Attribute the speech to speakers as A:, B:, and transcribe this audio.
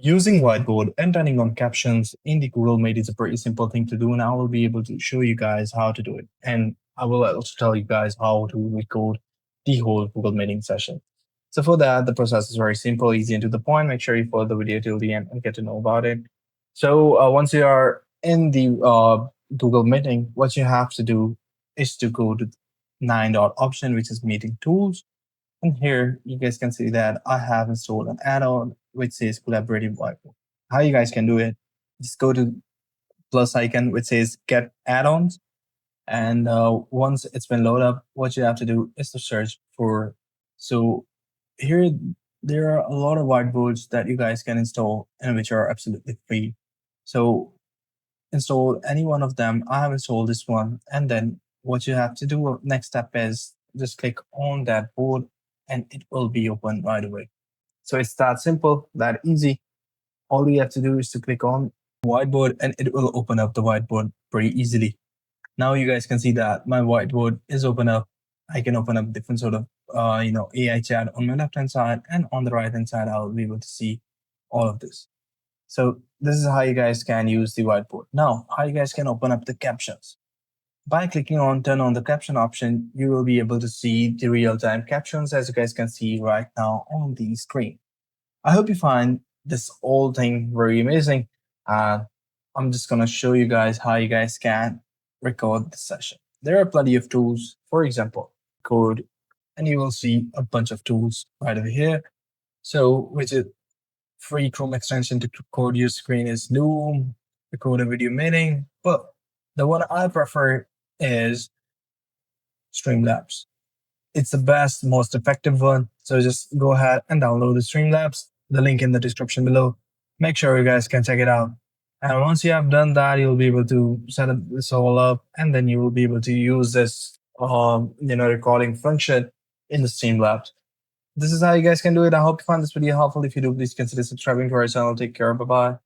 A: Using whiteboard and turning on captions in the Google Meet is a pretty simple thing to do, and I will be able to show you guys how to do it. And I will also tell you guys how to record the whole Google Meeting session. So for that, the process is very simple, easy, and to the point. Make sure you follow the video till the end and get to know about it. So once you are in the Google Meeting, what you have to do is to go to 9 dot option, which is Meeting Tools. And here you guys can see that I have installed an add-on which says collaborative whiteboard. How you guys can do it, just go to plus icon which says get add-ons. And once it's been loaded up, what you have to do is to search for. So here, there are a lot of whiteboards that you guys can install and which are absolutely free. So install any one of them. I have installed this one. And then what you have to do next step is just click on that board and it will be open right away. So it's that simple, that easy. All you have to do is to click on whiteboard and it will open up the whiteboard pretty easily. Now you guys can see that my whiteboard is open up. I can open up different sort of AI chat on my left hand side, and on the right hand side I'll be able to see all of this. So this is how you guys can use the whiteboard. Now, how you guys can open up the captions. By clicking on turn on the caption option, you will be able to see the real-time captions as you guys can see right now on the screen. I hope you find this whole thing very amazing. I'm just going to show you guys how you guys can record the session. There are plenty of tools. For example, code, and you will see a bunch of tools right over here. So, which is free Chrome extension to record your screen is Loom, record a video meeting, but the one I prefer is Streamlabs. It's the best, most effective one. So just go ahead and download the Streamlabs, the link in the description below. Make sure you guys can check it out. And once you have done that, you'll be able to set this all up, and then you will be able to use this recording function in the Streamlabs. This is how you guys can do it. I hope you find this video helpful. If you do, please consider subscribing to our channel. Take care. Bye-bye.